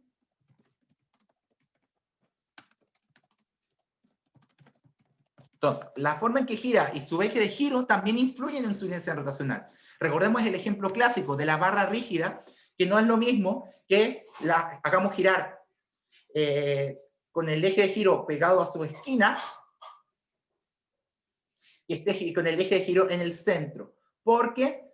Entonces, la forma en que gira y su eje de giro también influyen en su inercia rotacional. Recordemos el ejemplo clásico de la barra rígida, que no es lo mismo que la hagamos girar con el eje de giro pegado a su esquina y esté con el eje de giro en el centro, porque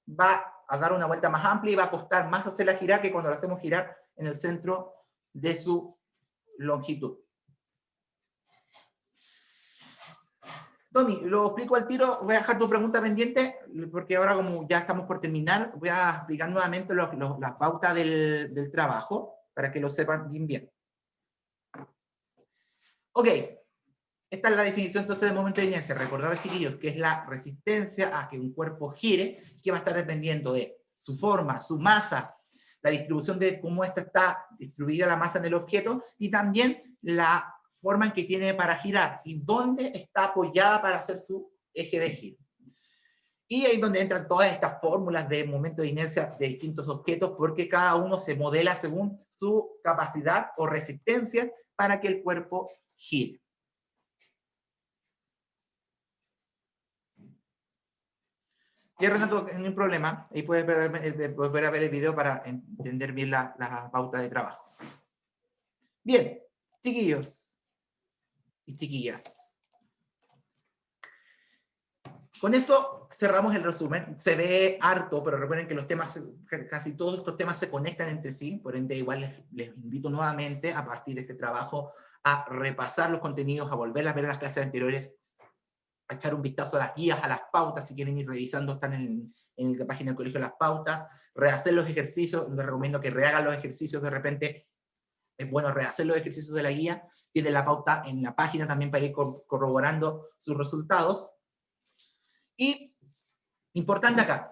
va a dar una vuelta más amplia y va a costar más hacerla girar que cuando la hacemos girar en el centro de su longitud. Tommy, lo explico al tiro, voy a dejar tu pregunta pendiente, porque ahora como ya estamos por terminar, voy a explicar nuevamente las pautas del trabajo, para que lo sepan bien bien. Ok, esta es la definición entonces de momento de inercia. Recordar, chiquillos, que es la resistencia a que un cuerpo gire, que va a estar dependiendo de su forma, su masa, la distribución de cómo esta está distribuida la masa en el objeto, y también la forma en que tiene para girar y dónde está apoyada para hacer su eje de giro. Y ahí es donde entran todas estas fórmulas de momento de inercia de distintos objetos, porque cada uno se modela según su capacidad o resistencia para que el cuerpo gire. Y Renato, no hay problema, ahí puedes volver a ver el video para entender bien la pauta de trabajo. Bien, chiquillos y chiquillas. Con esto cerramos el resumen. Se ve harto, pero recuerden que los temas, casi todos estos temas se conectan entre sí, por ende igual les invito nuevamente a partir de este trabajo a repasar los contenidos, a volver a ver las clases anteriores, a echar un vistazo a las guías, a las pautas, si quieren ir revisando, están en la página del colegio las pautas, rehacer los ejercicios, les recomiendo que rehagan los ejercicios de repente, es bueno rehacer los ejercicios de la guía, tienen la pauta en la página también para ir corroborando sus resultados. Y, importante acá,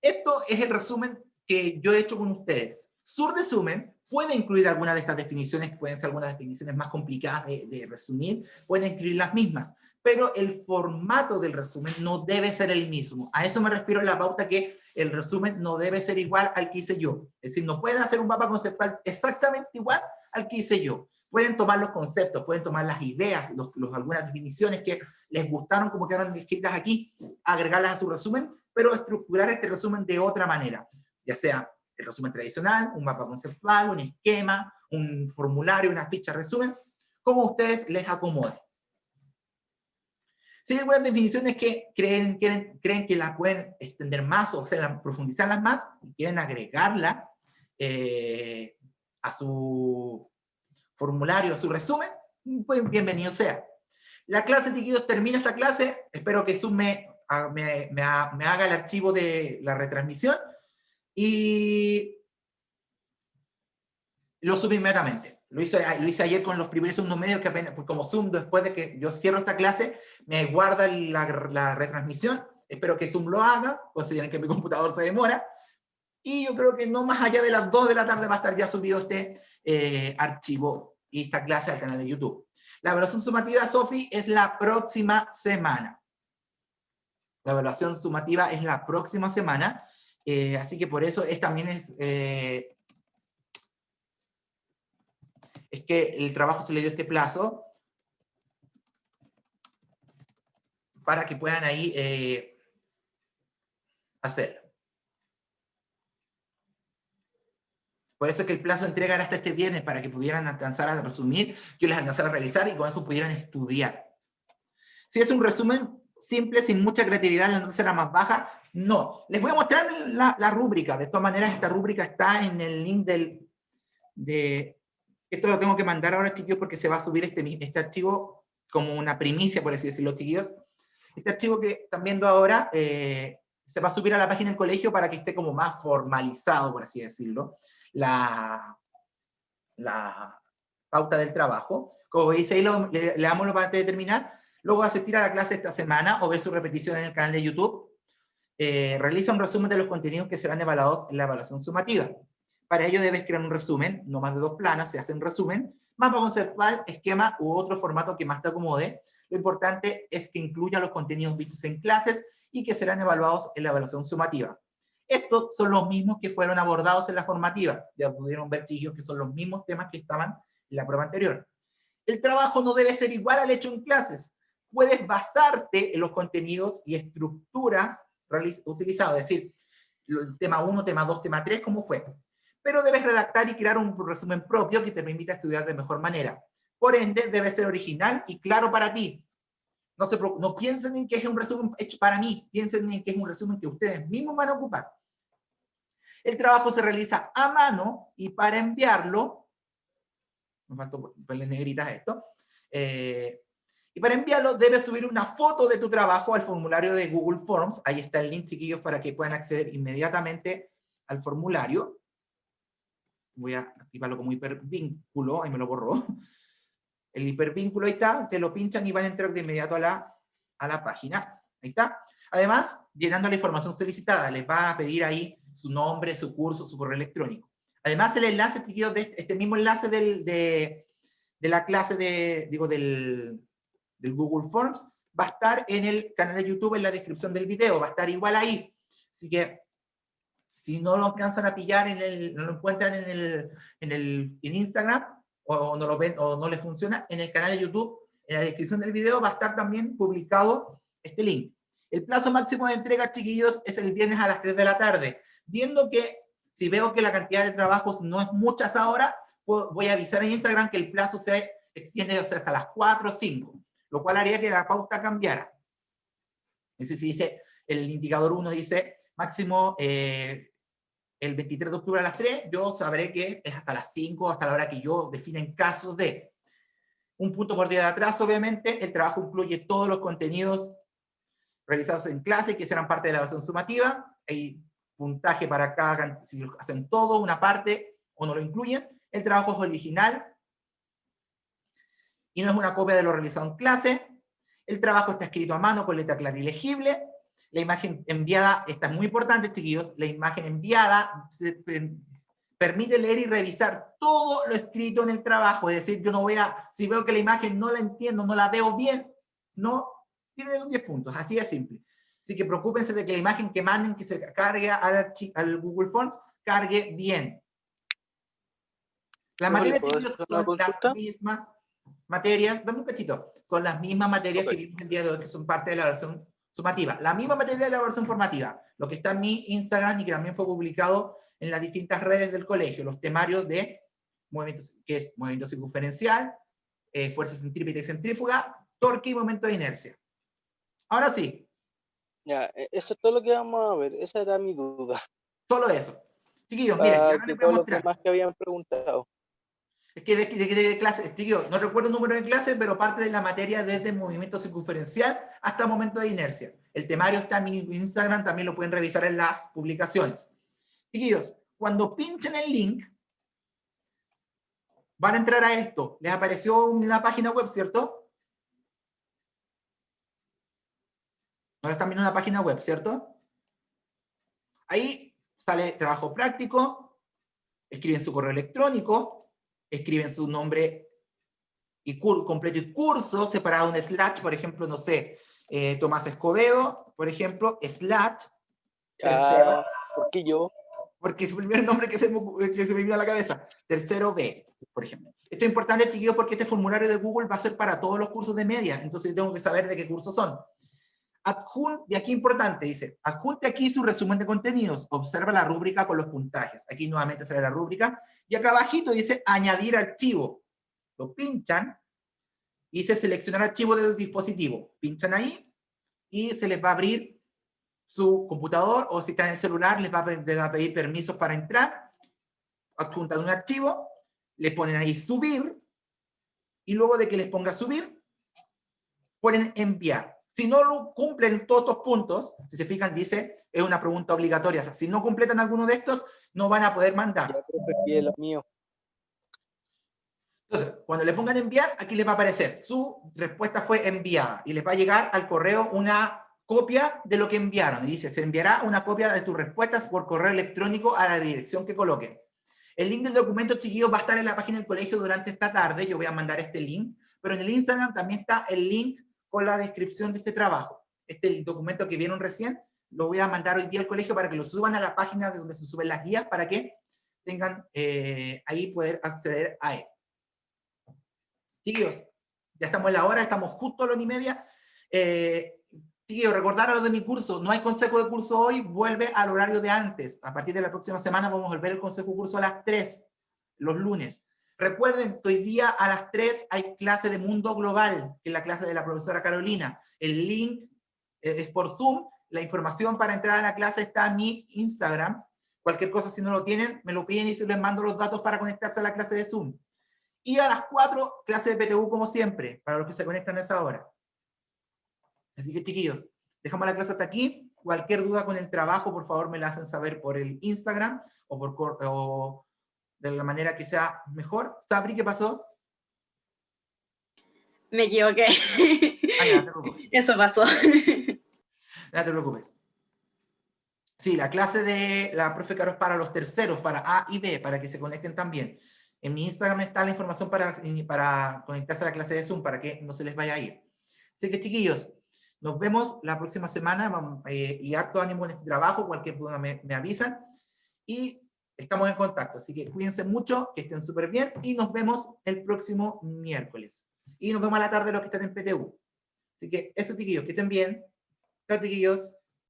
esto es el resumen que yo he hecho con ustedes. Su resumen puede incluir algunas de estas definiciones, que pueden ser algunas definiciones más complicadas de resumir, pueden incluir las mismas, pero el formato del resumen no debe ser el mismo. A eso me refiero en la pauta que el resumen no debe ser igual al que hice yo. Es decir, no pueden hacer un mapa conceptual exactamente igual al que hice yo. Pueden tomar los conceptos, pueden tomar las ideas, algunas definiciones que les gustaron como quedaron descritas aquí, agregarlas a su resumen, pero estructurar este resumen de otra manera, ya sea el resumen tradicional, un mapa conceptual, un esquema, un formulario, una ficha resumen, como ustedes les acomode. Si hay algunas definiciones que creen que las pueden extender más o sea, profundizarlas más y quieren agregarla a su formulario, a su resumen, pues bienvenido sea. La clase, chiquillos, termina esta clase. Espero que Zoom me haga el archivo de la retransmisión y lo subo inmediatamente. Lo hice ayer con los primeros segundos medios, que apenas, pues como Zoom, después de que yo cierro esta clase, me guarda la retransmisión. Espero que Zoom lo haga, consideren que mi computador se demora. Y yo creo que no más allá de las 2 de la tarde va a estar ya subido este archivo y esta clase al canal de YouTube. La evaluación sumativa, Sofi, es la próxima semana. La evaluación sumativa es la próxima semana, así que por eso también es que el trabajo se le dio este plazo para que puedan ahí hacerlo. Por eso es que el plazo de entrega era hasta este viernes, para que pudieran alcanzar a resumir, yo les alcanzara a revisar y con eso pudieran estudiar. Si es un resumen simple, sin mucha creatividad, la nota será más baja. No. Les voy a mostrar la rúbrica. De todas maneras, esta rúbrica está en el link esto lo tengo que mandar ahora, chiquillos, porque se va a subir este archivo como una primicia, por así decirlo, chiquillos. Este archivo que están viendo ahora se va a subir a la página del colegio para que esté como más formalizado, por así decirlo, la pauta del trabajo. Como veis ahí, le damos la parte de terminar. Luego asistir a la clase esta semana o ver su repetición en el canal de YouTube. Realiza un resumen de los contenidos que serán evaluados en la evaluación sumativa. Para ello debes crear un resumen, no más de 2 planas, se hace un resumen, mapa conceptual, esquema u otro formato que más te acomode. Lo importante es que incluya los contenidos vistos en clases y que serán evaluados en la evaluación sumativa. Estos son los mismos que fueron abordados en la formativa. Ya pudieron ver, chicos, que son los mismos temas que estaban en la prueba anterior. El trabajo no debe ser igual al hecho en clases. Puedes basarte en los contenidos y estructuras utilizados, es decir, el tema 1, tema 2, tema 3, ¿cómo fue? Pero debes redactar y crear un resumen propio que te permita estudiar de mejor manera. Por ende, debe ser original y claro para ti. No piensen en que es un resumen hecho para mí, piensen en que es un resumen que ustedes mismos van a ocupar. El trabajo se realiza a mano y para enviarlo, me faltó ponerle negritas a esto, y para enviarlo debes subir una foto de tu trabajo al formulario de Google Forms. Ahí está el link, chiquillos, para que puedan acceder inmediatamente al formulario. Voy a activarlo como hipervínculo, ahí me lo borró. El hipervínculo ahí está, te lo pinchan y van a entrar de inmediato a la página. Ahí está. Además, llenando la información solicitada, les va a pedir ahí su nombre, su curso, su correo electrónico. Además, el enlace, chiquillos, de este mismo enlace de la clase del Google Forms va a estar en el canal de YouTube, en la descripción del video, va a estar igual ahí. Así que, si no lo alcanzan a pillar, no lo encuentran en Instagram, o no lo ven, o no les funciona, en el canal de YouTube, en la descripción del video, va a estar también publicado este link. El plazo máximo de entrega, chiquillos, es el viernes a las 3 de la tarde. Viendo que, si veo que la cantidad de trabajos no es muchas ahora, voy a avisar en Instagram que el plazo se extiende hasta las 4 o 5, lo cual haría que la pauta cambiara. Es decir, si dice, el indicador 1 dice máximo el 23 de octubre a las 3, yo sabré que es hasta las 5, hasta la hora que yo defina en casos de. Un punto por día de atraso, obviamente. El trabajo incluye todos los contenidos realizados en clase que serán parte de la evaluación sumativa. Hay puntaje para cada, si lo hacen todo, una parte, o no lo incluyen. El trabajo es original y no es una copia de lo realizado en clase. El trabajo está escrito a mano con letra clara y legible. La imagen enviada, esta es muy importante, chiquillos, la imagen enviada permite leer y revisar todo lo escrito en el trabajo. Es decir, yo no voy a, si veo que la imagen no la entiendo, no la veo bien, no tiene 10 puntos, así de simple. Así que preocúpense de que la imagen que manden, que se cargue al Google Forms, cargue bien. Las materias, chiquillos, son las mismas materias, dame un cachito, son las mismas materias que vimos el día de hoy, que son parte de la versión sumativa. La misma materia de la versión formativa, lo que está en mi Instagram y que también fue publicado en las distintas redes del colegio, los temarios de movimientos, que es movimiento circunferencial, fuerza centrípeta y centrífuga, torque y momento de inercia. Ahora sí. Ya, eso es todo lo que vamos a ver, esa era mi duda. Solo eso. Chiquillos, miren, ya no les voy a mostrar. Los demás que habían preguntado. Es que de clase, chiquillos, no recuerdo el número de clase, pero parte de la materia desde movimiento circunferencial hasta momento de inercia. El temario está en mi Instagram, también lo pueden revisar en las publicaciones. Chiquillos, cuando pinchen el link, van a entrar a esto. Les apareció una página web, ¿cierto? Ahora están viendo una página web, ¿cierto? Ahí sale trabajo práctico, escriben su correo electrónico, escriben su nombre y completo y curso, separado en slash, por ejemplo, no sé, Tomás Escobedo, por ejemplo, slash, tercero. ¿Por qué yo? Porque es el primer nombre que se me vino a la cabeza. Tercero B, por ejemplo. Esto es importante, chiquillos, porque este formulario de Google va a ser para todos los cursos de media, entonces tengo que saber de qué cursos son. Y aquí importante, dice, adjunte aquí su resumen de contenidos, observa la rúbrica con los puntajes. Aquí nuevamente sale la rúbrica, y acá abajito dice añadir archivo. Lo pinchan, y dice seleccionar archivo del dispositivo. Pinchan ahí, y se les va a abrir su computador, o si están en el celular, les va a pedir permisos para entrar, adjuntan un archivo, le ponen ahí subir, y luego de que les ponga subir, ponen enviar. Si no lo cumplen todos estos puntos, si se fijan, dice, es una pregunta obligatoria. O sea, si no completan alguno de estos, no van a poder mandar. Ya, profe, pide lo mío. Entonces, cuando le pongan enviar, aquí les va a aparecer, su respuesta fue enviada, y les va a llegar al correo una copia de lo que enviaron. Y dice, se enviará una copia de tus respuestas por correo electrónico a la dirección que coloquen. El link del documento, chiquillos, va a estar en la página del colegio durante esta tarde. Yo voy a mandar este link, pero en el Instagram también está el link con la descripción de este trabajo. Este documento que vieron recién, lo voy a mandar hoy día al colegio para que lo suban a la página de donde se suben las guías, para que tengan ahí poder acceder a él. Chiquillos, ya estamos en la hora, estamos justo a la 1:30. Chiquillos, recordar a los de mi curso, no hay consejo de curso hoy, vuelve al horario de antes. A partir de la próxima semana vamos a volver el consejo de curso a las 3, los lunes. Recuerden que hoy día a las 3 hay clase de Mundo Global, que es la clase de la profesora Carolina. El link es por Zoom. La información para entrar a la clase está en mi Instagram. Cualquier cosa, si no lo tienen, me lo piden y se les mando los datos para conectarse a la clase de Zoom. Y a las 4, clase de PTU como siempre, para los que se conectan a esa hora. Así que, chiquillos, dejamos la clase hasta aquí. Cualquier duda con el trabajo, por favor, me la hacen saber por el Instagram o de la manera que sea mejor. Sabri, ¿qué pasó? Me equivoqué. Ya, no te preocupes. Eso pasó. No te preocupes. Sí, la clase de la profe Caro es para los terceros, para A y B, para que se conecten también. En mi Instagram está la información para conectarse a la clase de Zoom, para que no se les vaya a ir. Así que, chiquillos, nos vemos la próxima semana y harto ánimo en este trabajo. Cualquier duda me avisan. Y estamos en contacto. Así que cuídense mucho, que estén súper bien y nos vemos el próximo miércoles. Y nos vemos a la tarde los que están en PTU. Así que eso, chiquillos, que estén bien. Chao, chiquillos.